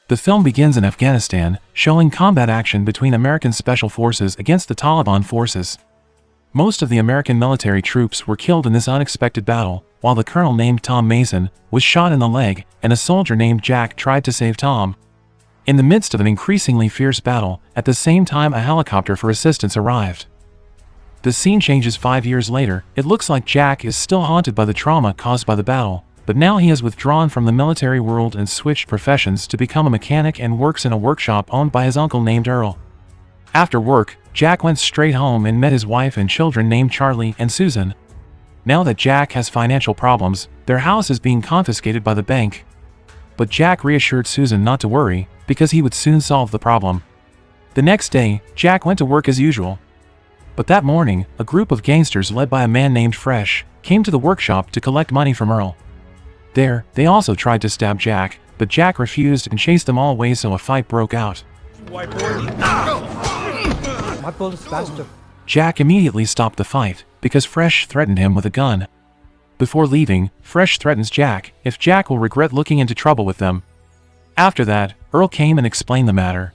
The film begins in Afghanistan, showing combat action between American special forces against the Taliban forces. Most of the American military troops were killed in this unexpected battle, while the colonel named Tom Mason was shot in the leg, and a soldier named Jack tried to save Tom. In the midst of an increasingly fierce battle, at the same time a helicopter for assistance arrived. The scene changes 5 years later. It looks like Jack is still haunted by the trauma caused by the battle, but now he has withdrawn from the military world and switched professions to become a mechanic and works in a workshop owned by his uncle named Earl. After work, Jack went straight home and met his wife and children named Charlie and Susan. Now that Jack has financial problems, their house is being confiscated by the bank. But Jack reassured Susan not to worry, because he would soon solve the problem. The next day, Jack went to work as usual. But that morning, a group of gangsters led by a man named Fresh came to the workshop to collect money from Earl. There, they also tried to stab Jack, but Jack refused and chased them all away, so a fight broke out. My bullet is faster. Jack immediately stopped the fight, because Fresh threatened him with a gun. Before leaving, Fresh threatens Jack if Jack will regret looking into trouble with them. After that, Earl came and explained the matter.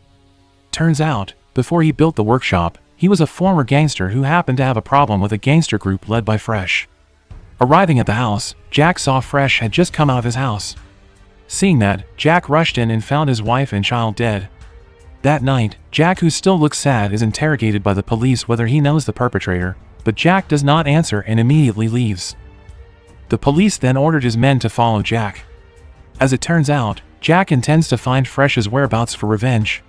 Turns out, before he built the workshop, he was a former gangster who happened to have a problem with a gangster group led by Fresh. Arriving at the house, Jack saw Fresh had just come out of his house. Seeing that, Jack rushed in and found his wife and child dead. That night, Jack, who still looks sad, is interrogated by the police whether he knows the perpetrator, but Jack does not answer and immediately leaves. The police then ordered his men to follow Jack. As it turns out, Jack intends to find Fresh's whereabouts for revenge.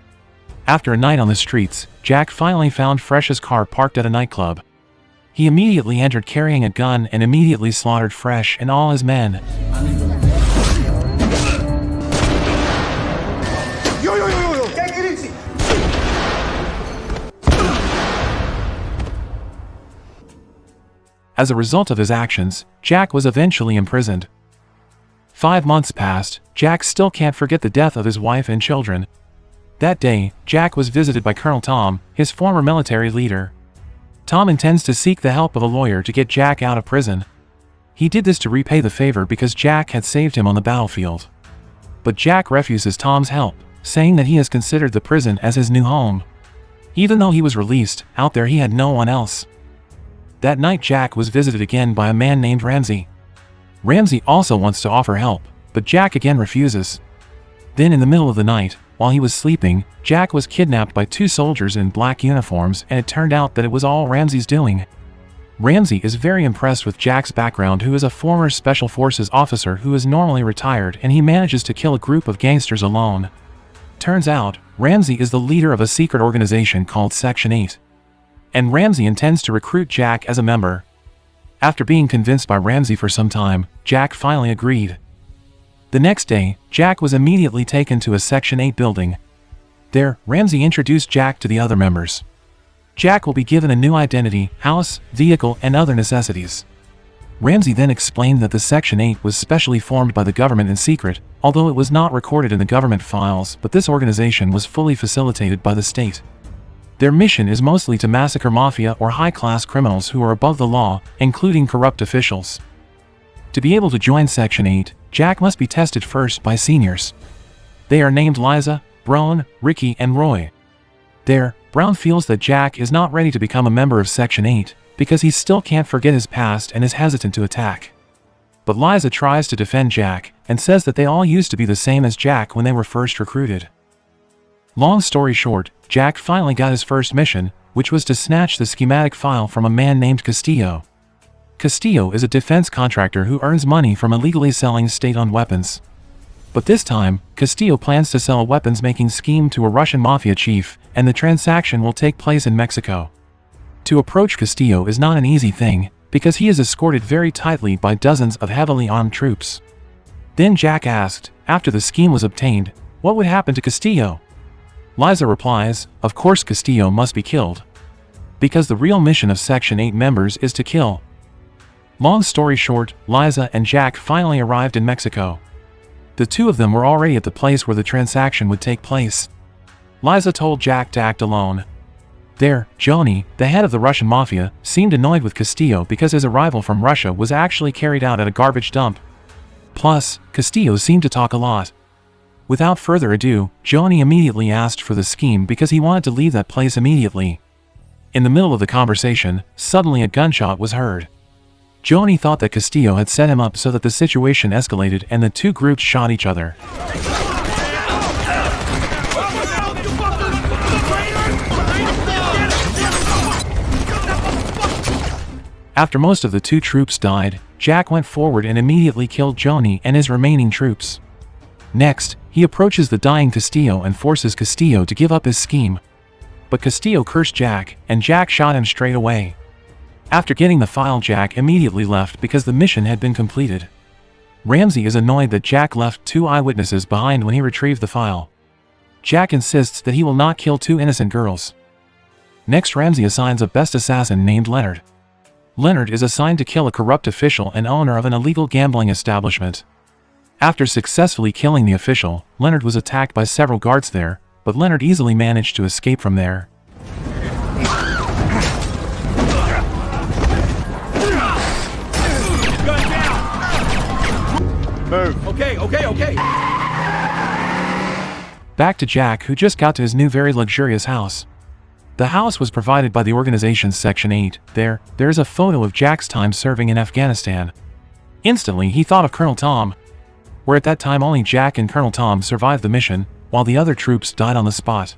After a night on the streets, Jack finally found Fresh's car parked at a nightclub. He immediately entered carrying a gun and immediately slaughtered Fresh and all his men. Take it easy. As a result of his actions, Jack was eventually imprisoned. 5 months passed. Jack still can't forget the death of his wife and children. That day, Jack was visited by Colonel Tom, his former military leader. Tom intends to seek the help of a lawyer to get Jack out of prison. He did this to repay the favor because Jack had saved him on the battlefield. But Jack refuses Tom's help, saying that he has considered the prison as his new home. Even though he was released, out there he had no one else. That night Jack was visited again by a man named Ramsey. Ramsey also wants to offer help, but Jack again refuses. Then in the middle of the night, while he was sleeping, Jack was kidnapped by 2 soldiers in black uniforms, and it turned out that it was all Ramsey's doing. Ramsey is very impressed with Jack's background, who is a former Special Forces officer who is normally retired, and he manages to kill a group of gangsters alone. Turns out, Ramsey is the leader of a secret organization called Section 8. And Ramsey intends to recruit Jack as a member. After being convinced by Ramsey for some time, Jack finally agreed. The next day, Jack was immediately taken to a Section 8 building. There, Ramsey introduced Jack to the other members. Jack will be given a new identity, house, vehicle, and other necessities. Ramsey then explained that the Section 8 was specially formed by the government in secret, although it was not recorded in the government files, but this organization was fully facilitated by the state. Their mission is mostly to massacre mafia or high-class criminals who are above the law, including corrupt officials. To be able to join Section 8, Jack must be tested first by seniors. They are named Liza, Brown, Ricky, and Roy. There, Brown feels that Jack is not ready to become a member of Section 8, because he still can't forget his past and is hesitant to attack. But Liza tries to defend Jack, and says that they all used to be the same as Jack when they were first recruited. Long story short, Jack finally got his first mission, which was to snatch the schematic file from a man named Castillo. Castillo is a defense contractor who earns money from illegally selling state-owned weapons. But this time, Castillo plans to sell a weapons-making scheme to a Russian mafia chief, and the transaction will take place in Mexico. To approach Castillo is not an easy thing, because he is escorted very tightly by dozens of heavily armed troops. Then Jack asked, after the scheme was obtained, what would happen to Castillo? Liza replies, of course Castillo must be killed. Because the real mission of Section 8 members is to kill. Long story short, Liza and Jack finally arrived in Mexico. The two of them were already at the place where the transaction would take place. Liza told Jack to act alone. There, Johnny, the head of the Russian mafia, seemed annoyed with Castillo because his arrival from Russia was actually carried out at a garbage dump. Plus, Castillo seemed to talk a lot. Without further ado, Johnny immediately asked for the scheme because he wanted to leave that place immediately. In the middle of the conversation, suddenly a gunshot was heard. Johnny thought that Castillo had set him up so that the situation escalated and the two groups shot each other. After most of the two troops died, Jack went forward and immediately killed Johnny and his remaining troops. Next, he approaches the dying Castillo and forces Castillo to give up his scheme. But Castillo cursed Jack, and Jack shot him straight away. After getting the file, Jack immediately left because the mission had been completed. Ramsey is annoyed that Jack left two eyewitnesses behind when he retrieved the file. Jack insists that he will not kill two innocent girls. Next, Ramsey assigns a best assassin named Leonard. Leonard is assigned to kill a corrupt official and owner of an illegal gambling establishment. After successfully killing the official, Leonard was attacked by several guards there, but Leonard easily managed to escape from there. Move. Okay. Back to Jack, who just got to his new very luxurious house. The house was provided by the organization's Section 8. There is a photo of Jack's time serving in Afghanistan. Instantly, he thought of Colonel Tom, where at that time only Jack and Colonel Tom survived the mission, while the other troops died on the spot.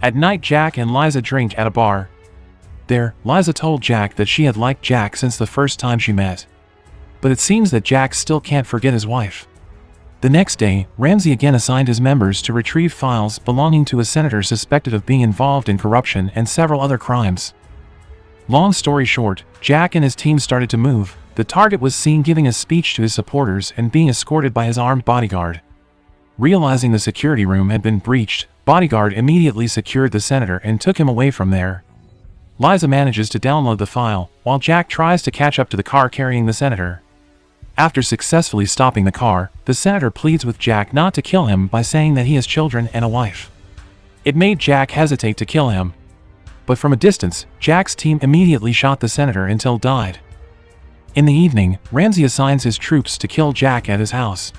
At night, Jack and Liza drink at a bar. There, Liza told Jack that she had liked Jack since the first time she met. But it seems that Jack still can't forget his wife. The next day, Ramsey again assigned his members to retrieve files belonging to a senator suspected of being involved in corruption and several other crimes. Long story short, Jack and his team started to move. The target was seen giving a speech to his supporters and being escorted by his armed bodyguard. Realizing the security room had been breached, bodyguard immediately secured the senator and took him away from there. Liza manages to download the file, while Jack tries to catch up to the car carrying the senator. After successfully stopping the car, the senator pleads with Jack not to kill him by saying that he has children and a wife. It made Jack hesitate to kill him. But from a distance, Jack's team immediately shot the senator until died. In the evening, Ramsey assigns his troops to kill Jack at his house.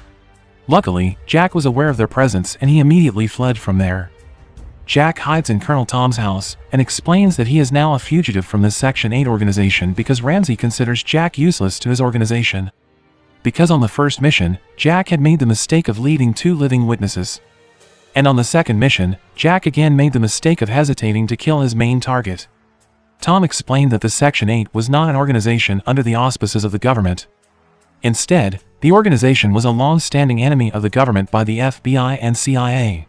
Luckily, Jack was aware of their presence and he immediately fled from there. Jack hides in Colonel Tom's house and explains that he is now a fugitive from the Section 8 organization because Ramsey considers Jack useless to his organization. Because on the first mission, Jack had made the mistake of leading two living witnesses. And on the second mission, Jack again made the mistake of hesitating to kill his main target. Tom explained that the Section 8 was not an organization under the auspices of the government. Instead, the organization was a long-standing enemy of the government by the FBI and CIA.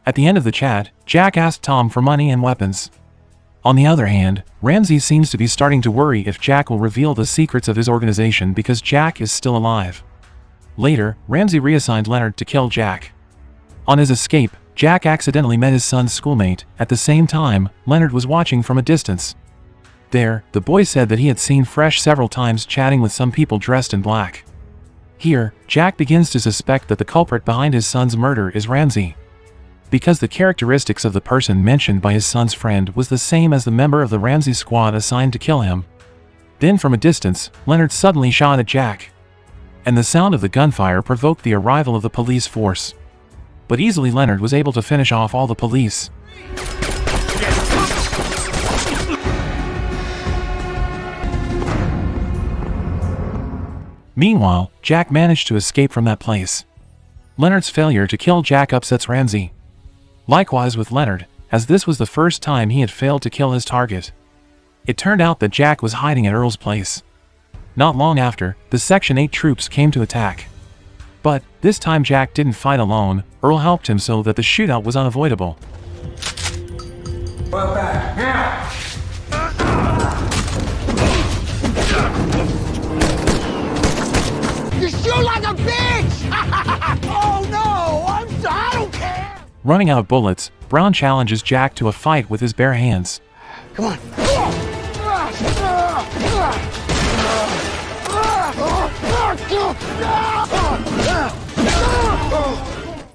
At the end of the chat, Jack asked Tom for money and weapons. On the other hand, Ramsey seems to be starting to worry if Jack will reveal the secrets of his organization because Jack is still alive. Later, Ramsey reassigned Leonard to kill Jack. On his escape, Jack accidentally met his son's schoolmate. At the same time, Leonard was watching from a distance. There, the boy said that he had seen Fresh several times chatting with some people dressed in black. Here, Jack begins to suspect that the culprit behind his son's murder is Ramsey. Because the characteristics of the person mentioned by his son's friend was the same as the member of the Ramsey squad assigned to kill him. Then from a distance, Leonard suddenly shot at Jack. And the sound of the gunfire provoked the arrival of the police force. But easily Leonard was able to finish off all the police. Meanwhile, Jack managed to escape from that place. Leonard's failure to kill Jack upsets Ramsey. Likewise with Leonard, as this was the first time he had failed to kill his target. It turned out that Jack was hiding at Earl's place. Not long after, the Section 8 troops came to attack. But, this time Jack didn't fight alone. Earl helped him so that the shootout was unavoidable. Well back, now! You shoot like a bitch! Oh no! I don't care! Running out of bullets, Brown challenges Jack to a fight with his bare hands. Come on.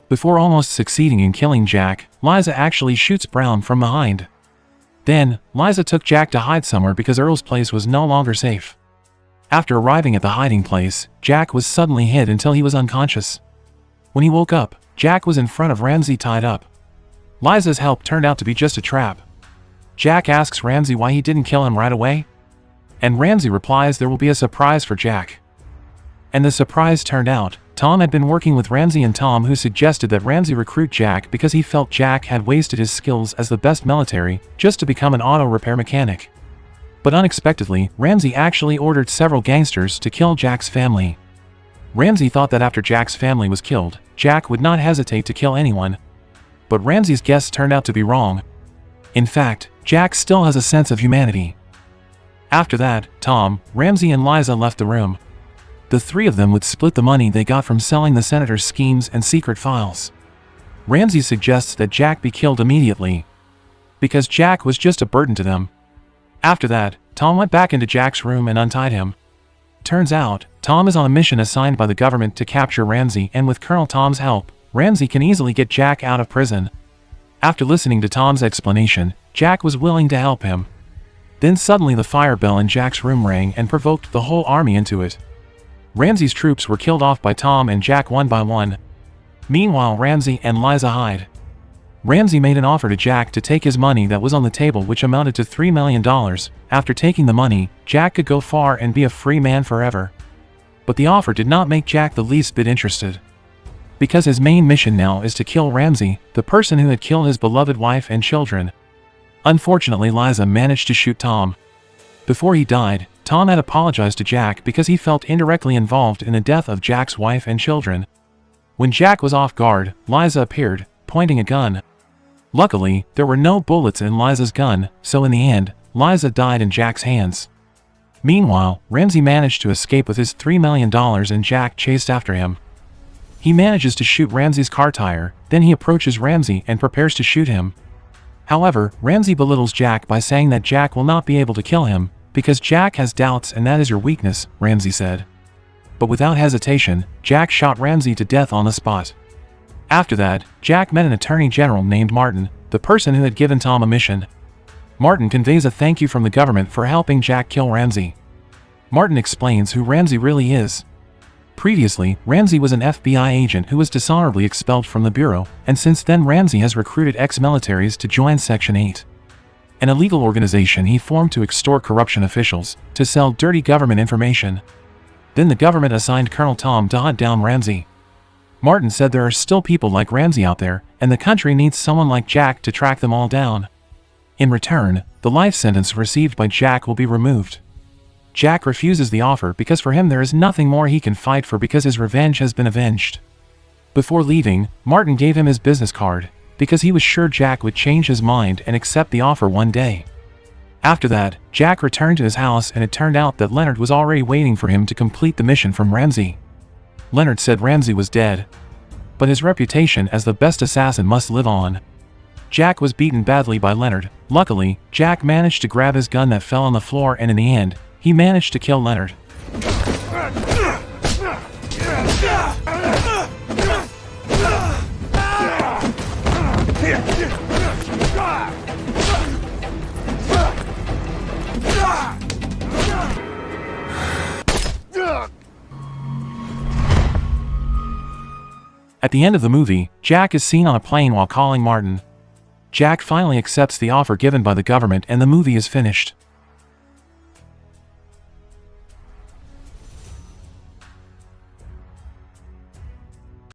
Before almost succeeding in killing Jack, Liza actually shoots Brown from behind. Then, Liza took Jack to hide somewhere because Earl's place was no longer safe. After arriving at the hiding place, Jack was suddenly hit until he was unconscious. When he woke up, Jack was in front of Ramsey tied up. Liza's help turned out to be just a trap. Jack asks Ramsey why he didn't kill him right away. And Ramsey replies there will be a surprise for Jack. And the surprise turned out, Tom had been working with Ramsey and Tom, who suggested that Ramsey recruit Jack because he felt Jack had wasted his skills as the best military just to become an auto repair mechanic. But unexpectedly, Ramsey actually ordered several gangsters to kill Jack's family. Ramsey thought that after Jack's family was killed, Jack would not hesitate to kill anyone. But Ramsey's guess turned out to be wrong. In fact, Jack still has a sense of humanity. After that, Tom, Ramsey and Liza left the room. The three of them would split the money they got from selling the senator's schemes and secret files. Ramsey suggests that Jack be killed immediately, because Jack was just a burden to them. After that, Tom went back into Jack's room and untied him. Turns out, Tom is on a mission assigned by the government to capture Ramsey, and with Colonel Tom's help, Ramsey can easily get Jack out of prison. After listening to Tom's explanation, Jack was willing to help him. Then suddenly the fire bell in Jack's room rang and provoked the whole army into it. Ramsey's troops were killed off by Tom and Jack one by one. Meanwhile, Ramsey and Liza hide. Ramsey made an offer to Jack to take his money that was on the table, which amounted to $3 million. After taking the money, Jack could go far and be a free man forever. But the offer did not make Jack the least bit interested. Because his main mission now is to kill Ramsey, the person who had killed his beloved wife and children. Unfortunately, Liza managed to shoot Tom. Before he died, Tom had apologized to Jack because he felt indirectly involved in the death of Jack's wife and children. When Jack was off guard, Liza appeared, pointing a gun. Luckily, there were no bullets in Liza's gun, so in the end, Liza died in Jack's hands. Meanwhile, Ramsey managed to escape with his $3 million and Jack chased after him. He manages to shoot Ramsey's car tire, then he approaches Ramsey and prepares to shoot him. However, Ramsey belittles Jack by saying that Jack will not be able to kill him, because Jack has doubts and that is your weakness, Ramsey said. But without hesitation, Jack shot Ramsey to death on the spot. After that, Jack met an attorney general named Martin, the person who had given Tom a mission. Martin conveys a thank you from the government for helping Jack kill Ramsey. Martin explains who Ramsey really is. Previously, Ramsey was an FBI agent who was dishonorably expelled from the bureau, and since then Ramsey has recruited ex-militaries to join Section 8. An illegal organization he formed to extort corruption officials, to sell dirty government information. Then the government assigned Colonel Tom to hunt down Ramsey. Martin said there are still people like Ramsey out there, and the country needs someone like Jack to track them all down. In return, the life sentence received by Jack will be removed. Jack refuses the offer because for him there is nothing more he can fight for because his revenge has been avenged. Before leaving, Martin gave him his business card, because he was sure Jack would change his mind and accept the offer one day. After that, Jack returned to his house and it turned out that Leonard was already waiting for him to complete the mission from Ramsey. Leonard said Ramsey was dead, but his reputation as the best assassin must live on. Jack was beaten badly by Leonard. Luckily, Jack managed to grab his gun that fell on the floor and in the end, he managed to kill Leonard. At the end of the movie, Jack is seen on a plane while calling Martin. Jack finally accepts the offer given by the government and the movie is finished.